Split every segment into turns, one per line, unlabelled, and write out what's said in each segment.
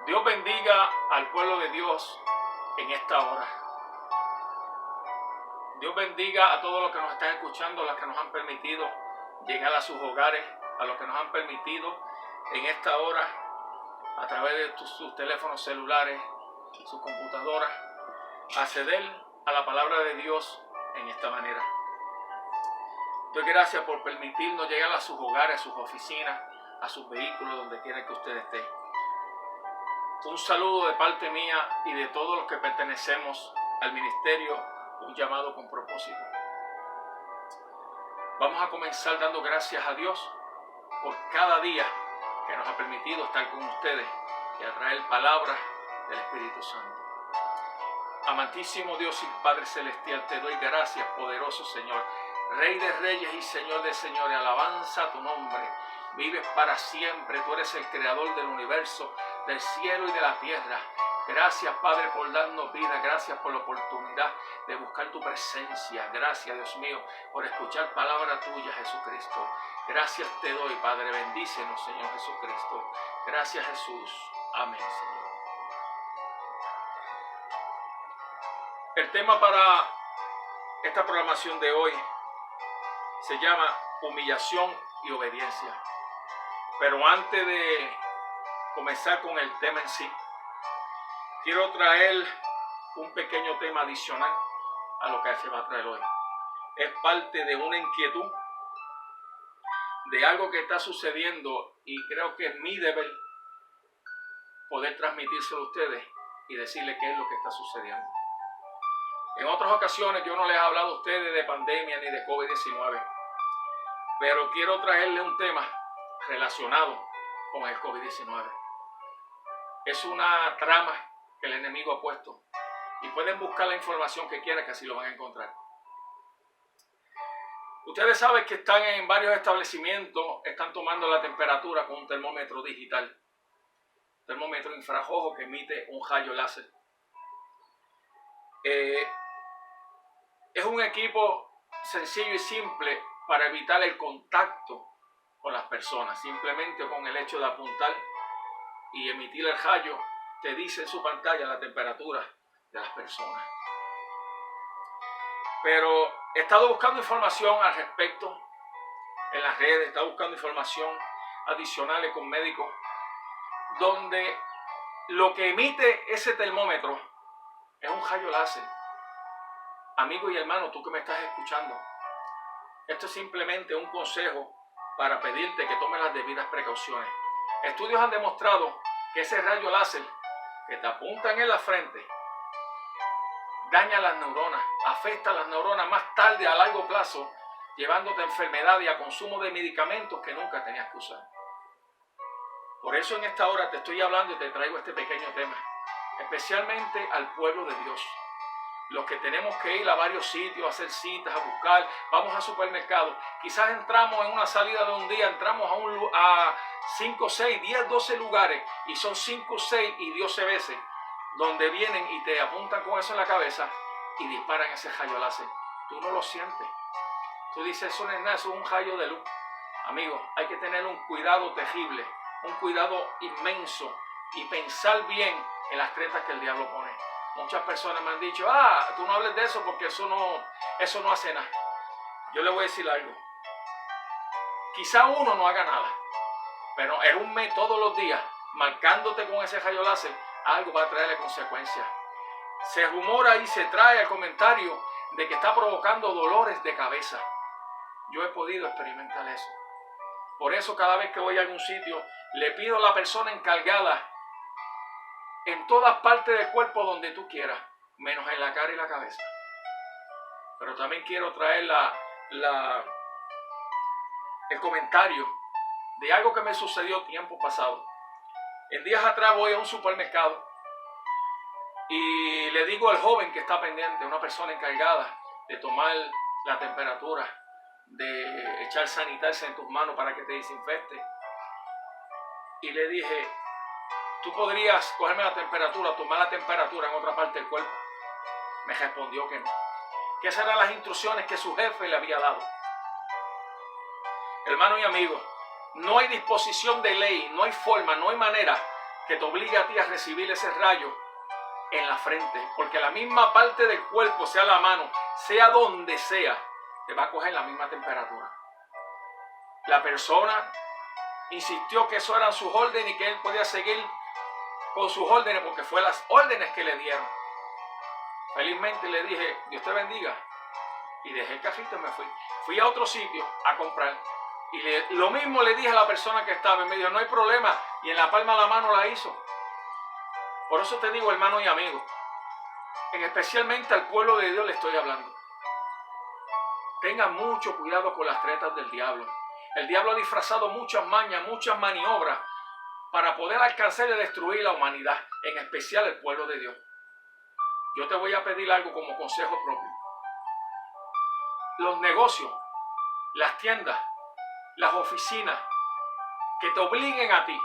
Dios bendiga al pueblo de Dios en esta hora. Dios bendiga a todos los que nos están escuchando, a los que nos han permitido llegar a sus hogares, a los que nos han permitido en esta hora, a través de sus teléfonos celulares, sus computadoras, acceder a la palabra de Dios en esta manera. Doy gracias por permitirnos llegar a sus hogares, a sus oficinas, a sus vehículos, donde quiera que usted esté. Un saludo de parte mía y de todos los que pertenecemos al ministerio Un Llamado con Propósito. Vamos a comenzar dando gracias a Dios por cada día que nos ha permitido estar con ustedes y a traer palabras del Espíritu Santo. Amantísimo Dios y Padre Celestial, te doy gracias, poderoso Señor, Rey de Reyes y Señor de Señores, alabanza a tu nombre. Vives para siempre, tú eres el creador del universo, del cielo y de la tierra. Gracias, Padre, por darnos vida. Gracias por la oportunidad de buscar tu presencia. Gracias, Dios mío, por escuchar palabra tuya, Jesucristo. Gracias te doy, Padre. Bendícenos, Señor Jesucristo. Gracias, Jesús. Amén, Señor. El tema para esta programación de hoy se llama humillación y obediencia. Pero antes de comenzar con el tema en sí, quiero traer un pequeño tema adicional a lo que se va a traer hoy. Es parte de una inquietud, de algo que está sucediendo, y creo que es mi deber poder transmitírselo a ustedes y decirles qué es lo que está sucediendo. En otras ocasiones yo no les he hablado a ustedes de pandemia ni de COVID-19, pero quiero traerles un tema relacionado con el COVID-19. Es una trama que el enemigo ha puesto y pueden buscar la información que quieran, que así lo van a encontrar. Ustedes saben que están en varios establecimientos, están tomando la temperatura con un termómetro digital, termómetro infrarrojo que emite un rayo láser. Es un equipo sencillo y simple para evitar el contacto con las personas. Simplemente con el hecho de apuntar y emitir el rayo, te dice en su pantalla la temperatura de las personas. Pero he estado buscando información al respecto en las redes, he estado buscando información adicional con médicos, donde lo que emite ese termómetro es un rayo láser. Amigo y hermano, tú que me estás escuchando, esto es simplemente un consejo para pedirte que tomes las debidas precauciones. Estudios han demostrado que ese rayo láser que te apuntan en la frente daña las neuronas, afecta a las neuronas más tarde a largo plazo, llevándote a enfermedad y a consumo de medicamentos que nunca tenías que usar. Por eso en esta hora te estoy hablando y te traigo este pequeño tema, especialmente al pueblo de Dios. Los que tenemos que ir a varios sitios, a hacer citas, a buscar, vamos al supermercado. Quizás entramos en una salida de un día, entramos a 5, 6, 10, 12 lugares, y son 5, 6 y 12 veces donde vienen y te apuntan con eso en la cabeza y disparan ese rayo láser. Tú no lo sientes. Tú dices, eso no es nada, eso es un rayo de luz. Amigos, hay que tener un cuidado terrible, un cuidado inmenso y pensar bien en las tretas que el diablo pone. Muchas personas me han dicho, tú no hables de eso porque eso no hace nada. Yo le voy a decir algo. Quizá uno no haga nada, pero en un mes todos los días, marcándote con ese rayo láser, algo va a traerle consecuencias. Se rumora y se trae el comentario de que está provocando dolores de cabeza. Yo he podido experimentar eso. Por eso cada vez que voy a algún sitio, le pido a la persona encargada en todas partes del cuerpo donde tú quieras, menos en la cara y la cabeza. Pero también quiero traer el comentario de algo que me sucedió tiempo pasado. En días atrás voy a un supermercado y le digo al joven que está pendiente, una persona encargada de tomar la temperatura, de echar sanitizer en tus manos para que te desinfecte, y le dije, ¿tú podrías cogerme la temperatura, tomar la temperatura en otra parte del cuerpo? Me respondió que no, que esas eran las instrucciones que su jefe le había dado. Hermano y amigo, no hay disposición de ley, no hay forma, no hay manera que te obligue a ti a recibir ese rayo en la frente, porque la misma parte del cuerpo, sea la mano, sea donde sea, te va a coger la misma temperatura. La persona insistió que eso eran sus órdenes y que él podía seguir con sus órdenes porque fue las órdenes que le dieron. Felizmente le dije, Dios te bendiga, y dejé el carrito y me fui. Fui a otro sitio a comprar y lo mismo le dije a la persona que estaba y me dijo, no hay problema, y en la palma de la mano la hizo. Por eso te digo, hermano y amigo, especialmente al pueblo de Dios le estoy hablando. Tengan mucho cuidado con las tretas del diablo. El diablo ha disfrazado muchas mañas, muchas maniobras para poder alcanzar y destruir la humanidad, en especial el pueblo de Dios. Yo te voy a pedir algo como consejo propio. Los negocios, las tiendas, las oficinas que te obliguen a ti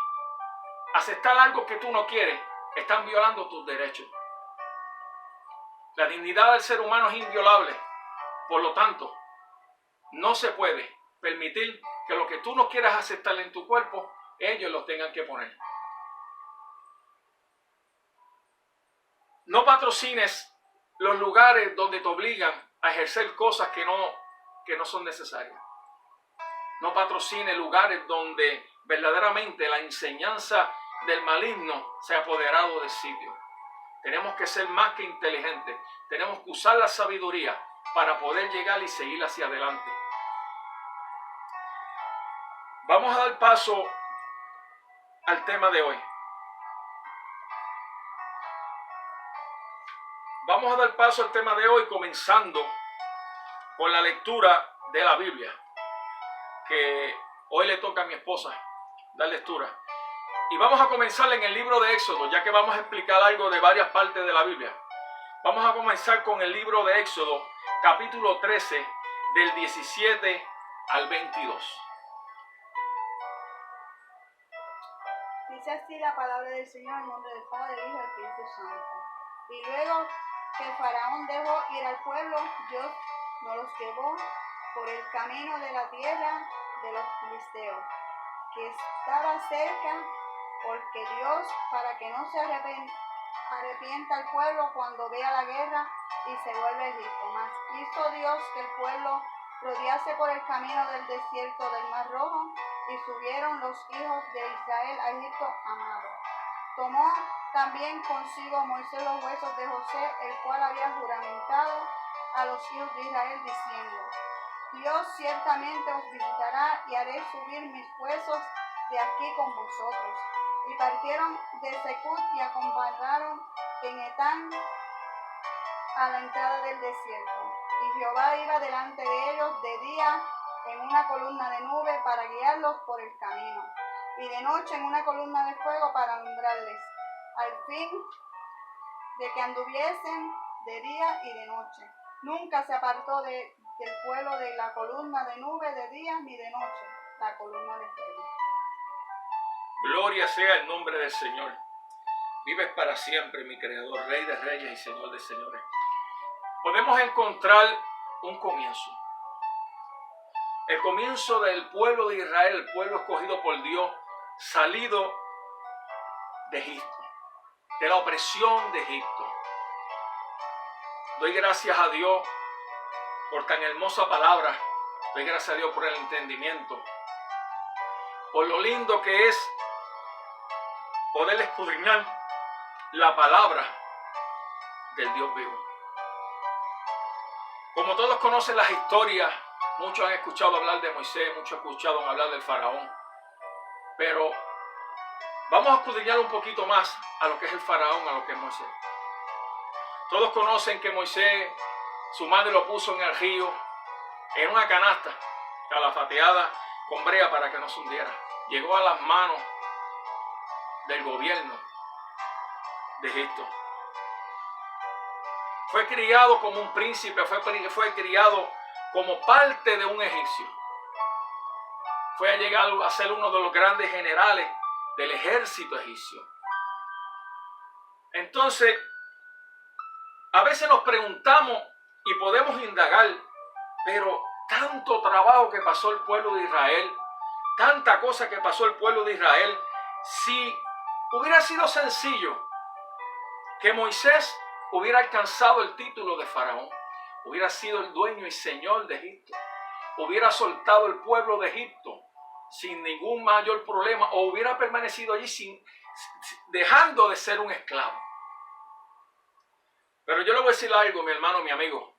a aceptar algo que tú no quieres, están violando tus derechos. La dignidad del ser humano es inviolable. Por lo tanto, no se puede permitir que lo que tú no quieras aceptar en tu cuerpo, ellos lo tengan que poner. No patrocines los lugares donde te obligan a ejercer cosas que no son necesarias. No patrocines lugares donde verdaderamente la enseñanza del maligno se ha apoderado del sitio. Tenemos que ser más que inteligentes. Tenemos que usar la sabiduría para poder llegar y seguir hacia adelante. Vamos a dar paso al tema de hoy. Vamos a dar paso al tema de hoy comenzando con la lectura de la Biblia, que hoy le toca a mi esposa dar lectura. Y vamos a comenzar en el libro de Éxodo, ya que vamos a explicar algo de varias partes de la Biblia. Vamos a comenzar con el libro de Éxodo, capítulo 13, del 17 al 22.
Dice así la palabra del Señor en nombre del Padre, del Hijo y del Espíritu Santo. Y luego que Faraón dejó ir al pueblo, Dios no los llevó por el camino de la tierra de los filisteos, que estaba cerca, porque Dios, para que no se arrepienta el pueblo cuando vea la guerra y se vuelve a Egipto. Mas hizo Dios que el pueblo rodease por el camino del desierto del Mar Rojo, y subieron los hijos de Israel a Egipto amado. Tomó también consigo Moisés los huesos de José, el cual había juramentado a los hijos de Israel, diciendo: Dios ciertamente os visitará y haré subir mis huesos de aquí con vosotros. Y partieron de Secut y acamparon en Etán a la entrada del desierto. Y Jehová iba delante de ellos de día en una columna de nube para guiarlos por el camino, y de noche en una columna de fuego para alumbrarles, al fin de que anduviesen de día y de noche. Nunca se apartó del pueblo de la columna de nube de día ni de noche, la columna de fuego.
Gloria sea el nombre del Señor. Vives para siempre, mi Creador, Rey de Reyes y Señor de Señores. Podemos encontrar un comienzo. El comienzo del pueblo de Israel, el pueblo escogido por Dios, salido de Egipto, de la opresión de Egipto. Doy gracias a Dios por tan hermosa palabra. Doy gracias a Dios por el entendimiento, por lo lindo que es poder escudriñar la palabra del Dios vivo. Como todos conocen las historias, muchos han escuchado hablar de Moisés, muchos han escuchado hablar del faraón, pero vamos a escudriñar un poquito más a lo que es el faraón, a lo que es Moisés. Todos conocen que Moisés, su madre lo puso en el río, en una canasta, calafateada con brea para que no se hundiera. Llegó a las manos del gobierno de Egipto. Fue criado como un príncipe, fue criado como parte de un egipcio. Fue a llegar a ser uno de los grandes generales del ejército egipcio. Entonces, a veces nos preguntamos y podemos indagar, pero tanto trabajo que pasó el pueblo de Israel, tanta cosa que pasó el pueblo de Israel, si Hubiera sido sencillo que Moisés hubiera alcanzado el título de faraón, hubiera sido el dueño y señor de Egipto, hubiera soltado el pueblo de Egipto sin ningún mayor problema, o hubiera permanecido allí dejando de ser un esclavo. Pero yo le voy a decir algo, mi hermano, mi amigo.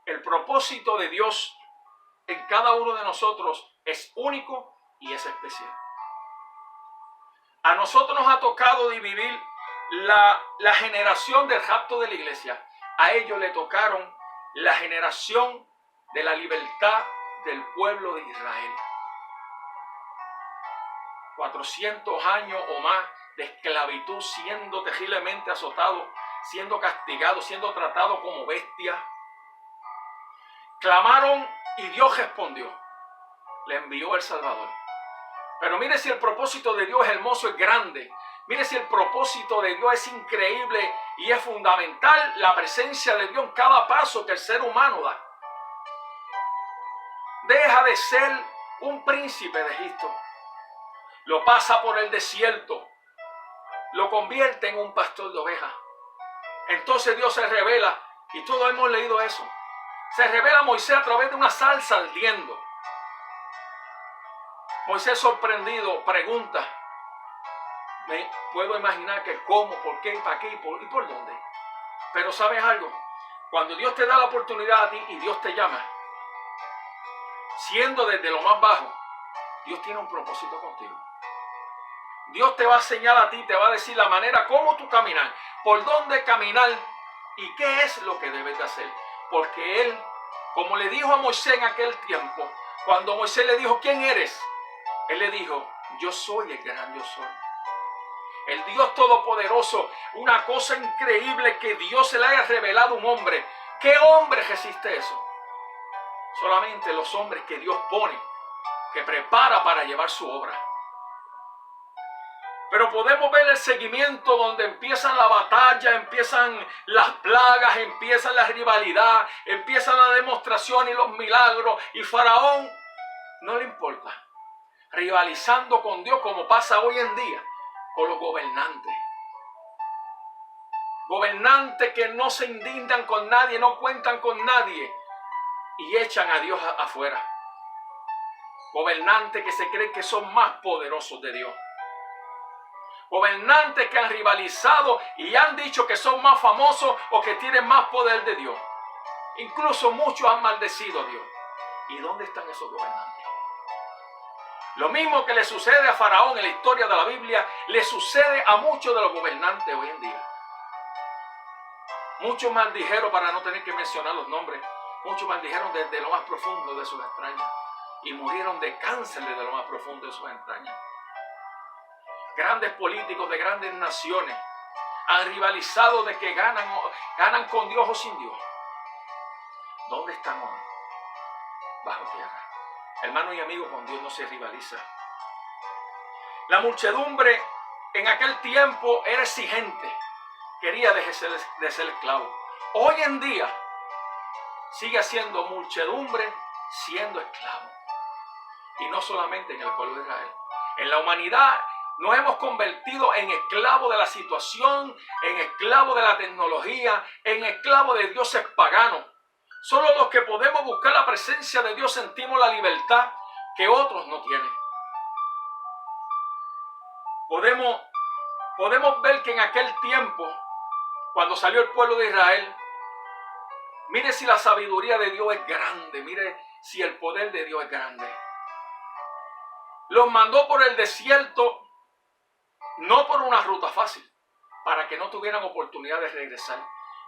El propósito de Dios en cada uno de nosotros es único y es especial. A nosotros nos ha tocado dividir la generación del rapto de la iglesia. A ellos le tocaron la generación de la libertad del pueblo de Israel. 400 años o más de esclavitud, siendo terriblemente azotado, siendo castigado, siendo tratado como bestia. Clamaron y Dios respondió. Le envió el Salvador. Pero mire si el propósito de Dios es hermoso, es grande. Mire si el propósito de Dios es increíble y es fundamental, la presencia de Dios en cada paso que el ser humano da. Deja de ser un príncipe de Egipto. Lo pasa por el desierto. Lo convierte en un pastor de ovejas. Entonces Dios se revela, y todos hemos leído eso. Se revela a Moisés a través de una zarza ardiendo. Moisés, sorprendido, pregunta. Me puedo imaginar que cómo, por qué, para qué y por dónde. Pero ¿sabes algo? Cuando Dios te da la oportunidad a ti y Dios te llama, siendo desde lo más bajo, Dios tiene un propósito contigo. Dios te va a señalar a ti, te va a decir la manera cómo tú caminar, por dónde caminar y qué es lo que debes de hacer. Porque Él, como le dijo a Moisés en aquel tiempo, cuando Moisés le dijo, ¿quién eres? Él le dijo, yo soy el gran yo soy. El Dios Todopoderoso, una cosa increíble que Dios se le haya revelado a un hombre. ¿Qué hombre resiste eso? Solamente los hombres que Dios pone, que prepara para llevar su obra. Pero podemos ver el seguimiento donde empiezan la batalla, empiezan las plagas, empiezan la rivalidad, empiezan la demostración y los milagros. Y Faraón no le importa, rivalizando con Dios como pasa hoy en día con los gobernantes. Gobernantes que no se indignan con nadie, no cuentan con nadie y echan a Dios afuera. Gobernantes que se creen que son más poderosos de Dios. Gobernantes que han rivalizado y han dicho que son más famosos o que tienen más poder de Dios. Incluso muchos han maldecido a Dios. ¿Y dónde están esos gobernantes? Lo mismo que le sucede a Faraón en la historia de la Biblia, le sucede a muchos de los gobernantes hoy en día. Muchos maldijeron, para no tener que mencionar los nombres, muchos maldijeron desde lo más profundo de sus entrañas y murieron de cáncer desde lo más profundo de sus entrañas. Grandes políticos de grandes naciones han rivalizado de que ganan con Dios o sin Dios. ¿Dónde están hoy? Bajo tierra. Hermano y amigo, con Dios no se rivaliza. La muchedumbre en aquel tiempo era exigente. Quería de ser esclavo. Hoy en día sigue siendo muchedumbre siendo esclavo. Y no solamente en el pueblo de Israel. En la humanidad nos hemos convertido en esclavos de la situación, en esclavos de la tecnología, en esclavos de dioses paganos. Solo los que podemos buscar la presencia de Dios sentimos la libertad que otros no tienen. Podemos ver que en aquel tiempo, cuando salió el pueblo de Israel, mire si la sabiduría de Dios es grande, mire si el poder de Dios es grande. Los mandó por el desierto, no por una ruta fácil, para que no tuvieran oportunidad de regresar.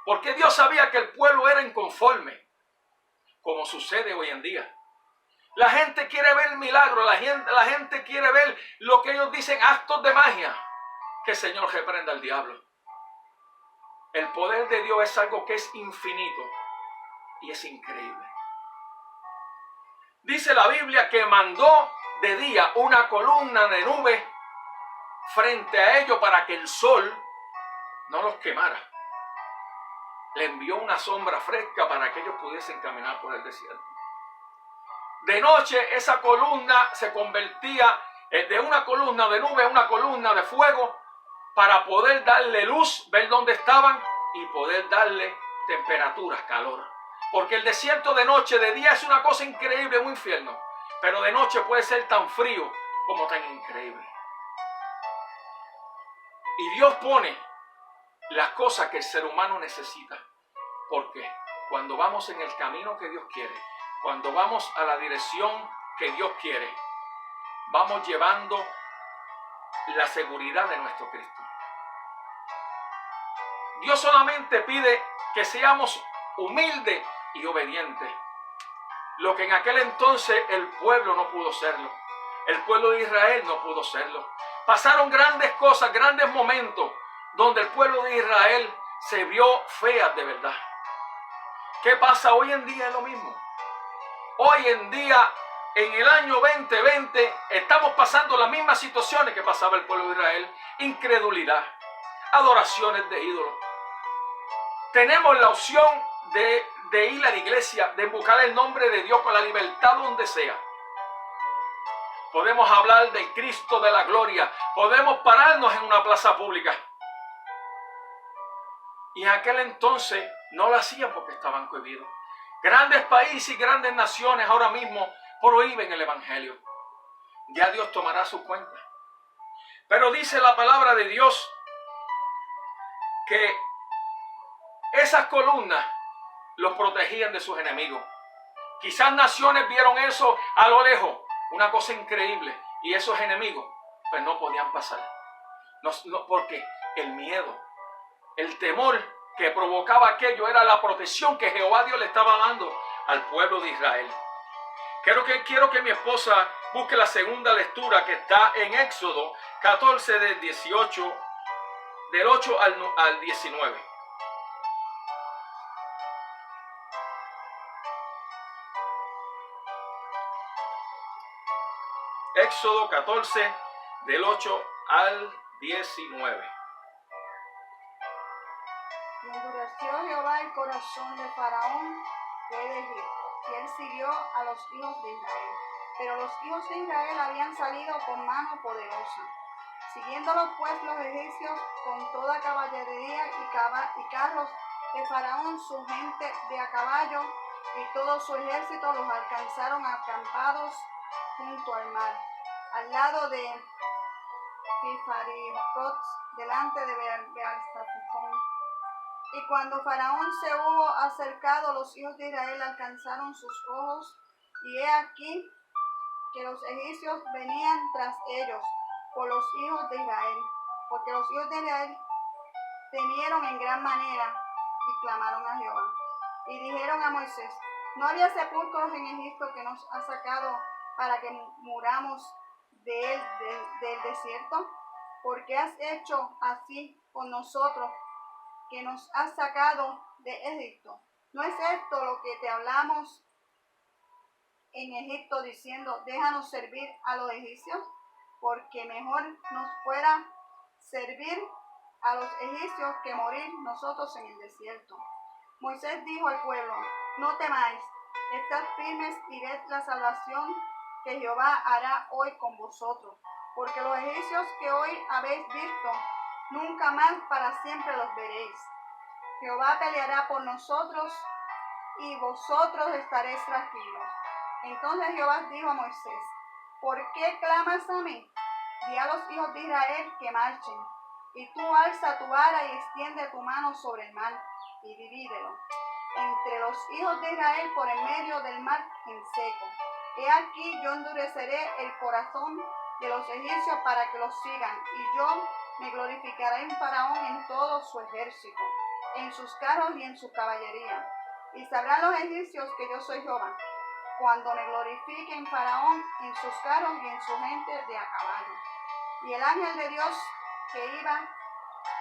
Porque Dios sabía que el pueblo era inconforme, como sucede hoy en día. La gente quiere ver milagros, la gente quiere ver lo que ellos dicen, actos de magia. Que el Señor reprenda al diablo. El poder de Dios es algo que es infinito y es increíble. Dice la Biblia que mandó de día una columna de nube frente a ellos para que el sol no los quemara. Le envió una sombra fresca para que ellos pudiesen caminar por el desierto. De noche esa columna se convertía de una columna de nube a una columna de fuego, para poder darle luz, ver dónde estaban y poder darle temperaturas, calor. Porque el desierto de noche, de día es una cosa increíble, un infierno, pero de noche puede ser tan frío como tan increíble. Y Dios pone las cosas que el ser humano necesita. Porque cuando vamos en el camino que Dios quiere, cuando vamos a la dirección que Dios quiere, vamos llevando la seguridad de nuestro Cristo. Dios solamente pide que seamos humildes y obedientes. Lo que en aquel entonces el pueblo no pudo serlo. El pueblo de Israel no pudo serlo. Pasaron grandes cosas, grandes momentos, donde el pueblo de Israel se vio fea de verdad. ¿Qué pasa hoy en día? Es lo mismo. Hoy en día, en el año 2020, estamos pasando las mismas situaciones que pasaba el pueblo de Israel. Incredulidad, adoraciones de ídolos. Tenemos la opción de ir a la iglesia, de invocar el nombre de Dios con la libertad donde sea. Podemos hablar del Cristo de la gloria. Podemos pararnos en una plaza pública. Y en aquel entonces no lo hacían porque estaban cohibidos. Grandes países y grandes naciones ahora mismo prohíben el evangelio. Ya Dios tomará su cuenta. Pero dice la palabra de Dios que esas columnas los protegían de sus enemigos. Quizás naciones vieron eso a lo lejos, una cosa increíble, y esos enemigos pues no podían pasar. No, porque el miedo, el temor que provocaba aquello era la protección que Jehová Dios le estaba dando al pueblo de Israel. Quiero que mi esposa busque la segunda lectura que está en Éxodo 14 del 8 al 19. Éxodo 14 del 8 al 19.
Y endureció Jehová el corazón de Faraón, rey de Egipto, y él siguió a los hijos de Israel. Pero los hijos de Israel habían salido con mano poderosa, siguiéndolos pues los egipcios con toda caballería y carros de Faraón, su gente de a caballo y todo su ejército los alcanzaron acampados junto al mar, al lado de Pifarirot, delante de Bealzafón. Y cuando Faraón se hubo acercado, los hijos de Israel alcanzaron sus ojos, y he aquí que los egipcios venían tras ellos por los hijos de Israel, porque los hijos de Israel temieron en gran manera y clamaron a Jehová. Y dijeron a Moisés: ¿no había sepulcros en Egipto que nos ha sacado para que muramos del desierto? ¿Por qué has hecho así con nosotros, que nos has sacado de Egipto? ¿No es esto lo que te hablamos en Egipto, diciendo: déjanos servir a los egipcios? Porque mejor nos fuera servir a los egipcios que morir nosotros en el desierto. Moisés dijo al pueblo: no temáis, estad firmes y ved la salvación que Jehová hará hoy con vosotros, porque los egipcios que hoy habéis visto, nunca más para siempre los veréis. Jehová peleará por nosotros, y vosotros estaréis tranquilos. Entonces Jehová dijo a Moisés: ¿por qué clamas a mí? Di a los hijos de Israel que marchen, y tú alza tu vara y extiende tu mano sobre el mar, y divídelo entre los hijos de Israel por el medio del mar en seco. He aquí, yo endureceré el corazón de los egipcios para que los sigan, y yo me glorificaré en Faraón en todo su ejército, en sus carros y en su caballería. Y sabrán los egipcios que yo soy Jehová, cuando me glorifique en Faraón, en sus carros y en su gente de a caballo. Y el ángel de Dios que iba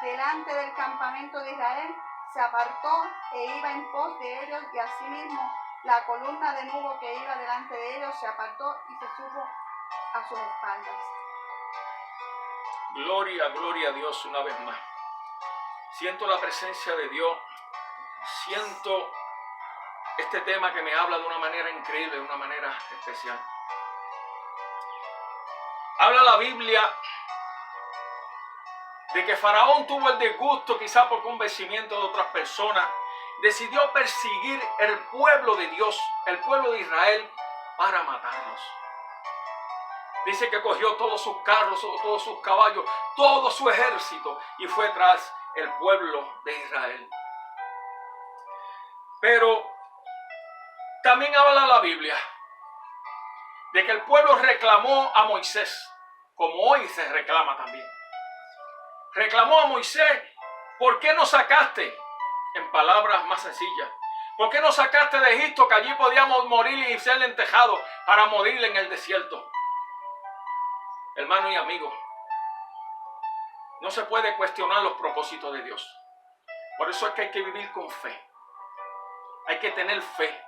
delante del campamento de Israel se apartó e iba en pos de ellos, y asimismo la columna de nube que iba delante de ellos se apartó y se subió a sus espaldas.
Gloria, gloria a Dios una vez más. Siento la presencia de Dios. Siento este tema que me habla de una manera increíble, de una manera especial. Habla la Biblia de que Faraón tuvo el disgusto, quizá por convencimiento de otras personas, decidió perseguir el pueblo de Dios, el pueblo de Israel, para matarlos. Dice que cogió todos sus carros, todos sus caballos, todo su ejército y fue tras el pueblo de Israel. Pero también habla la Biblia de que el pueblo reclamó a Moisés, como hoy se reclama también. Reclamó a Moisés, ¿por qué nos sacaste? En palabras más sencillas, ¿por qué nos sacaste de Egipto, que allí podíamos morir y ser lentejados para morir en el desierto? Hermano y amigo, no se puede cuestionar los propósitos de Dios. Por eso es que hay que vivir con fe. Hay que tener fe.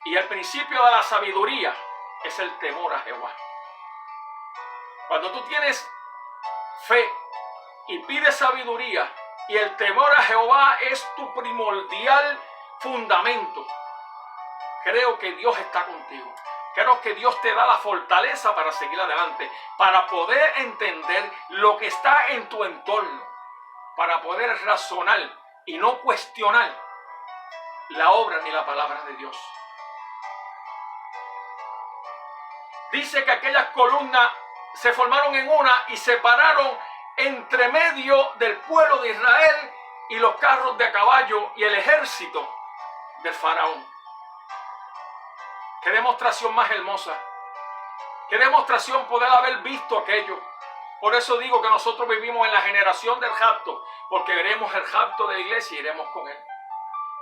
Y el principio de la sabiduría es el temor a Jehová. Cuando tú tienes fe y pides sabiduría, y el temor a Jehová es tu primordial fundamento, creo que Dios está contigo. Creo que Dios te da la fortaleza para seguir adelante, para poder entender lo que está en tu entorno, para poder razonar y no cuestionar la obra ni la palabra de Dios. Dice que aquellas columnas se formaron en una y se pararon entre medio del pueblo de Israel y los carros de caballo y el ejército del faraón. Qué demostración más hermosa. Qué demostración poder haber visto aquello. Por eso digo que nosotros vivimos en la generación del rapto, porque veremos el rapto de la iglesia y iremos con él.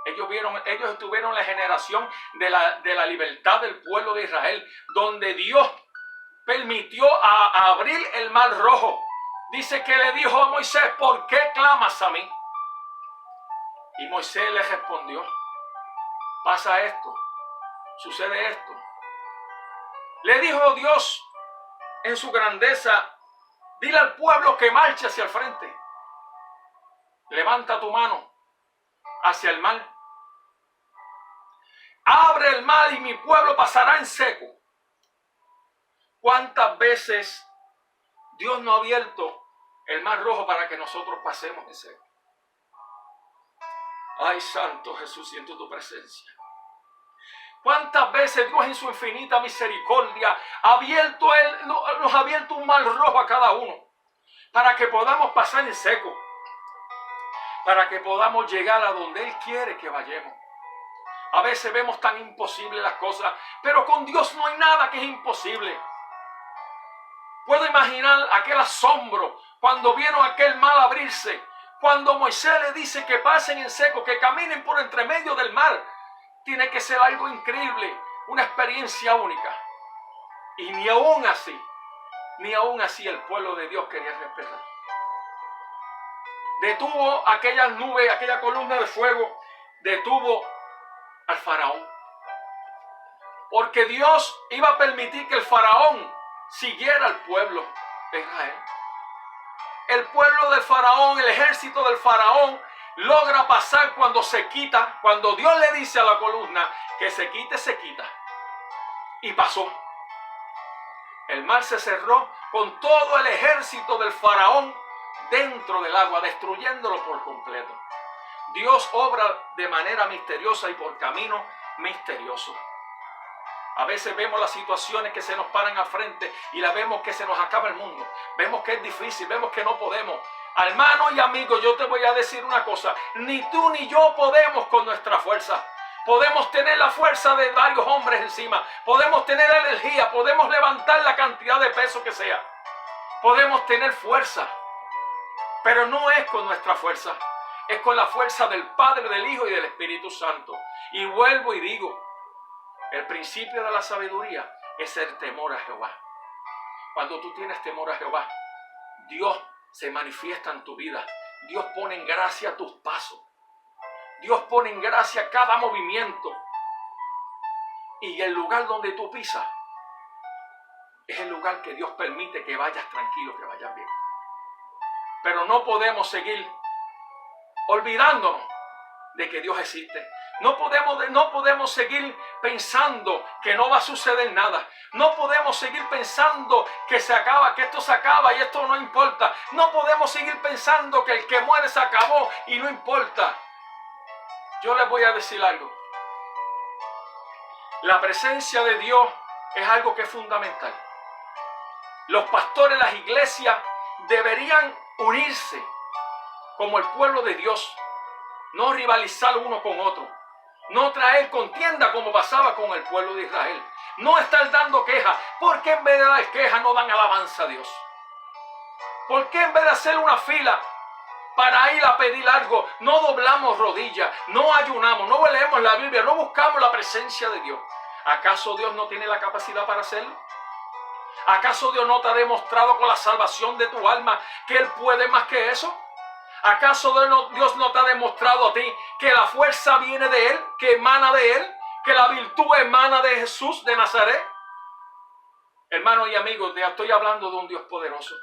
Ellos estuvieron en la generación de la libertad del pueblo de Israel, donde Dios permitió a abrir el mar rojo. Dice que le dijo a Moisés, ¿por qué clamas a mí? Y Moisés le respondió, pasa esto, sucede esto. Le dijo Dios en su grandeza, dile al pueblo que marche hacia el frente. Levanta tu mano hacia el mar. Abre el mar y mi pueblo pasará en seco. ¿Cuántas veces Dios no ha abierto el mar rojo para que nosotros pasemos en seco? Ay, Santo Jesús, siento tu presencia. ¿Cuántas veces Dios en su infinita misericordia nos ha abierto un mar rojo a cada uno para que podamos pasar en seco, para que podamos llegar a donde Él quiere que vayamos? A veces vemos tan imposibles las cosas, pero con Dios no hay nada que es imposible. Puedo imaginar aquel asombro cuando vieron aquel mar abrirse, cuando Moisés le dice que pasen en seco, que caminen por entre medio del mar. Tiene que ser algo increíble, una experiencia única. Y ni aún así el pueblo de Dios quería respetar. Detuvo aquellas nubes, aquella columna de fuego, detuvo al faraón. Porque Dios iba a permitir que el faraón siguiera al pueblo de Israel. El pueblo del faraón, el ejército del faraón, logra pasar cuando se quita, cuando Dios le dice a la columna que se quite, se quita. Y pasó. El mar se cerró con todo el ejército del faraón dentro del agua, destruyéndolo por completo. Dios obra de manera misteriosa y por camino misterioso. A veces vemos las situaciones que se nos paran al frente y la vemos que se nos acaba el mundo. Vemos que es difícil, vemos que no podemos. Hermano y amigo, yo te voy a decir una cosa. Ni tú ni yo podemos con nuestra fuerza. Podemos tener la fuerza de varios hombres encima. Podemos tener energía, podemos levantar la cantidad de peso que sea. Podemos tener fuerza. Pero no es con nuestra fuerza. Es con la fuerza del Padre, del Hijo y del Espíritu Santo. Y vuelvo y digo, el principio de la sabiduría es el temor a Jehová. Cuando tú tienes temor a Jehová, Dios se manifiesta en tu vida. Dios pone en gracia tus pasos. Dios pone en gracia cada movimiento. Y el lugar donde tú pisas es el lugar que Dios permite que vayas tranquilo, que vayas bien. Pero no podemos seguir olvidándonos de que Dios existe. No podemos seguir pensando que no va a suceder nada. No podemos seguir pensando que se acaba, que esto se acaba y esto no importa. No podemos seguir pensando que el que muere se acabó y no importa. Yo les voy a decir algo. La presencia de Dios es algo que es fundamental. Los pastores, las iglesias deberían unirse como el pueblo de Dios. No rivalizar uno con otro. No traer contienda como pasaba con el pueblo de Israel. No estar dando quejas. ¿Por qué en vez de dar quejas no dan alabanza a Dios? ¿Por qué en vez de hacer una fila para ir a pedir algo, no doblamos rodillas, no ayunamos, no leemos la Biblia, no buscamos la presencia de Dios? ¿Acaso Dios no tiene la capacidad para hacerlo? ¿Acaso Dios no te ha demostrado con la salvación de tu alma que Él puede más que eso? ¿Acaso Dios no te ha demostrado a ti que la fuerza viene de Él, que emana de Él, que la virtud emana de Jesús de Nazaret? Hermanos y amigos, estoy hablando de un Dios poderoso.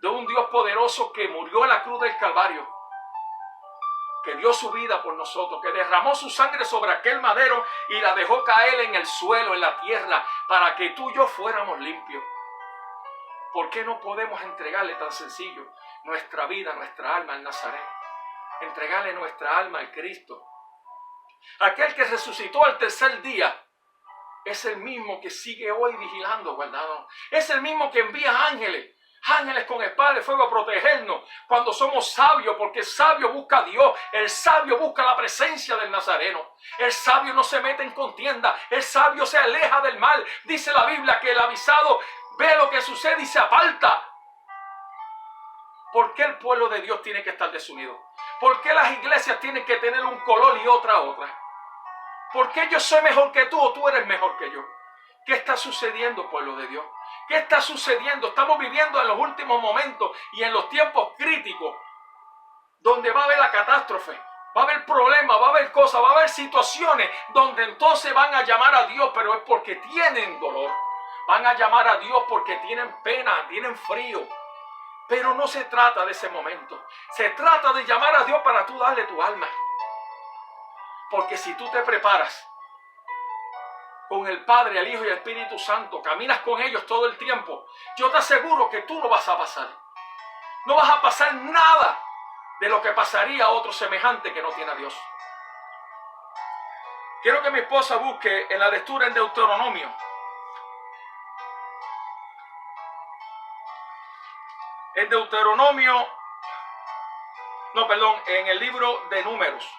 De un Dios poderoso que murió en la cruz del Calvario, que dio su vida por nosotros, que derramó su sangre sobre aquel madero y la dejó caer en el suelo, en la tierra, para que tú y yo fuéramos limpios. ¿Por qué no podemos entregarle tan sencillo nuestra vida, nuestra alma al Nazaret? Entregarle nuestra alma al Cristo. Aquel que resucitó al tercer día es el mismo que sigue hoy vigilando, guardado. Es el mismo que envía ángeles con espada de fuego a protegernos cuando somos sabios, porque el sabio busca a Dios, el sabio busca la presencia del Nazareno. El sabio no se mete en contienda, el sabio se aleja del mal. Dice la Biblia que el avisado ve lo que sucede y se aparta. ¿Por qué el pueblo de Dios tiene que estar desunido? ¿Por qué las iglesias tienen que tener un color y otra? ¿Por qué yo soy mejor que tú o tú eres mejor que yo? ¿Qué está sucediendo, pueblo de Dios? ¿Qué está sucediendo? Estamos viviendo en los últimos momentos y en los tiempos críticos donde va a haber la catástrofe, va a haber problemas, va a haber cosas, va a haber situaciones donde entonces van a llamar a Dios, pero es porque tienen dolor. Van a llamar a Dios porque tienen pena, tienen frío. Pero no se trata de ese momento. Se trata de llamar a Dios para tú darle tu alma. Porque si tú te preparas con el Padre, el Hijo y el Espíritu Santo, caminas con ellos todo el tiempo, yo te aseguro que tú no vas a pasar. No vas a pasar nada de lo que pasaría a otro semejante que no tiene a Dios. Quiero que mi esposa busque en la lectura en Deuteronomio. En el libro de Números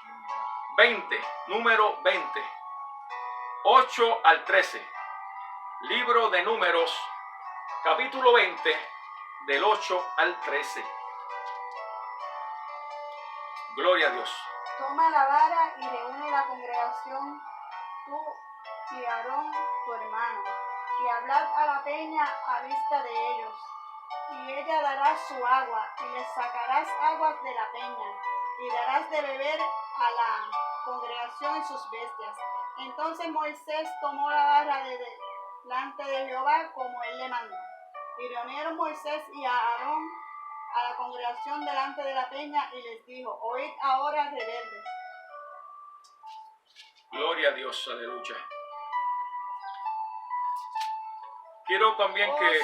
20, número 20, 8 al 13. Libro de Números, capítulo 20, del 8 al 13. Gloria a Dios.
Toma la vara y reúne la congregación, tú y Aarón, tu hermano, y hablad a la peña a vista de ellos. Y ella dará su agua, y les sacarás aguas de la peña, y darás de beber a la congregación y sus bestias. Entonces Moisés tomó la vara de delante de Jehová como él le mandó. Y reunieron Moisés y a Aarón a la congregación delante de la peña y les dijo: oíd ahora, rebeldes.
Gloria a Dios, aleluya. Quiero también que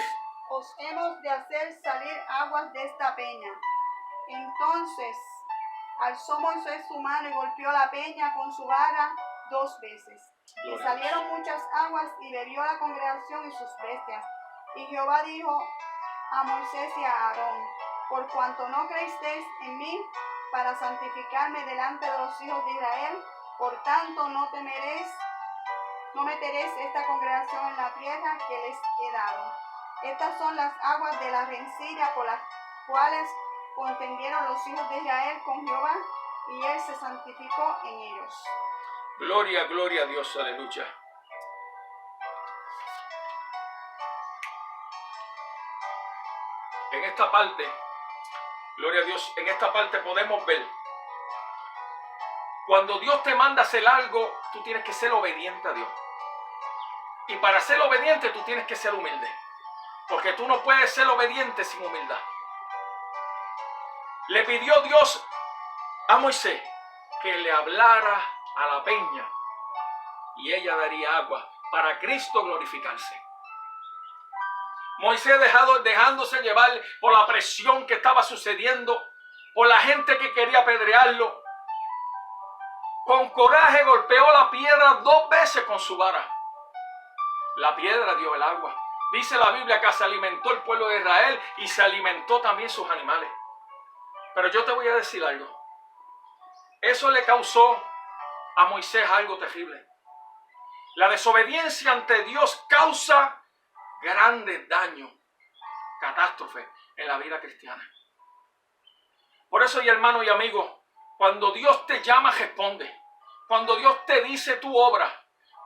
os hemos de hacer salir aguas de esta peña. Entonces alzó Moisés su mano y golpeó la peña con su vara 2 veces. Y salieron muchas aguas y bebió la congregación y sus bestias. Y Jehová dijo a Moisés y a Aarón: por cuanto no creísteis en mí para santificarme delante de los hijos de Israel, por tanto no meteréis esta congregación en la tierra que les he dado. Estas son las aguas de la rencilla por las cuales contendieron los hijos de Israel con Jehová, y él se santificó en ellos.
gloria a Dios, aleluya. En esta parte, gloria a Dios, en esta parte podemos ver, cuando Dios te manda hacer algo, tú tienes que ser obediente a Dios. Y para ser obediente, tú tienes que ser humilde. Porque tú no puedes ser obediente sin humildad. Le pidió Dios a Moisés que le hablara a la peña y ella daría agua para Cristo glorificarse. Moisés dejándose llevar por la presión que estaba sucediendo, por la gente que quería apedrearlo, con coraje golpeó la piedra 2 veces con su vara. La piedra dio el agua. Dice la Biblia que se alimentó el pueblo de Israel y se alimentó también sus animales. Pero yo te voy a decir algo. Eso le causó a Moisés algo terrible. La desobediencia ante Dios causa grandes daños, catástrofes en la vida cristiana. Por eso, y hermano y amigo, cuando Dios te llama, responde. Cuando Dios te dice tu obra,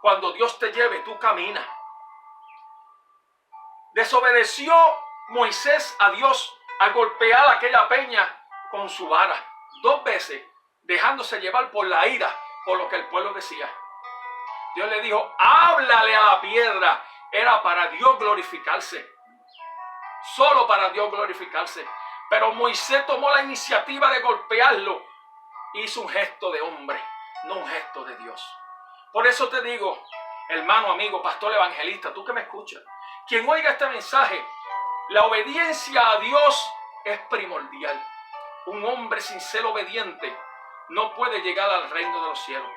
cuando Dios te lleve, tú caminas. Desobedeció Moisés a Dios al golpear aquella peña con su vara 2 veces, dejándose llevar por la ira, por lo que el pueblo decía. Dios le dijo, háblale a la piedra. Era para Dios glorificarse. Solo para Dios glorificarse. Pero Moisés tomó la iniciativa de golpearlo. Hizo un gesto de hombre, no un gesto de Dios. Por eso te digo, hermano, amigo, pastor, evangelista, tú que me escuchas, quien oiga este mensaje, la obediencia a Dios es primordial. Un hombre sin ser obediente no puede llegar al reino de los cielos.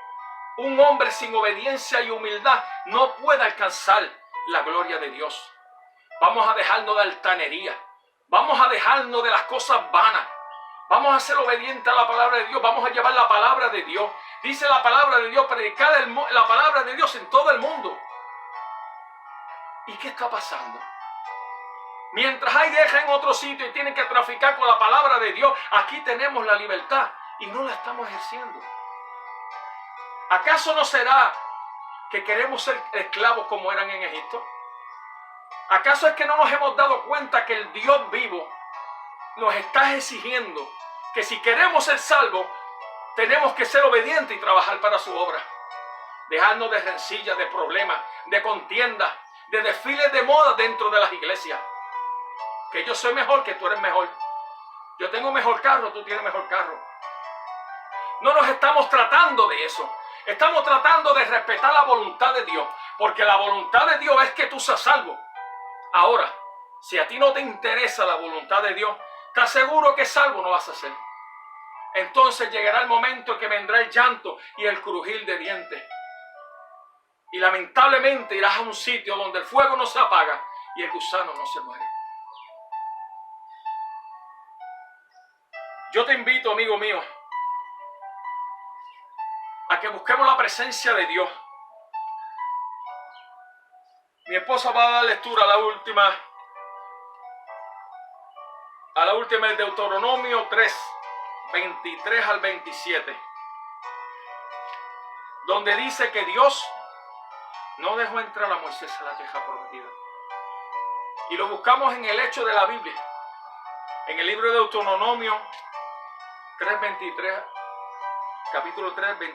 Un hombre sin obediencia y humildad no puede alcanzar la gloria de Dios. Vamos a dejarnos de altanería. Vamos a dejarnos de las cosas vanas. Vamos a ser obedientes a la palabra de Dios. Vamos a llevar la palabra de Dios. Dice la palabra de Dios, predicar la palabra de Dios en todo el mundo. ¿Y qué está pasando? Mientras hay guerra en otro sitio y tienen que traficar con la palabra de Dios, aquí tenemos la libertad y no la estamos ejerciendo. ¿Acaso no será que queremos ser esclavos como eran en Egipto? ¿Acaso es que no nos hemos dado cuenta que el Dios vivo nos está exigiendo que si queremos ser salvos, tenemos que ser obedientes y trabajar para su obra? Dejarnos de rencillas, de problemas, de contiendas, de desfiles de moda dentro de las iglesias. Que yo soy mejor, que tú eres mejor. Yo tengo mejor carro, tú tienes mejor carro. No nos estamos tratando de eso. Estamos tratando de respetar la voluntad de Dios. Porque la voluntad de Dios es que tú seas salvo. Ahora, si a ti no te interesa la voluntad de Dios, te aseguro que salvo no vas a ser. Entonces llegará el momento en que vendrá el llanto y el crujir de dientes. Y lamentablemente irás a un sitio donde el fuego no se apaga y el gusano no se muere. Yo te invito, amigo mío, a que busquemos la presencia de Dios. Mi esposa va a dar lectura a la última del Deuteronomio 3, 23 al 27, donde dice que Dios no dejó entrar a Moisés a la tierra prometida. Y lo buscamos en el hecho de la Biblia, en el libro de Deuteronomio 3:23, capítulo 3, 23.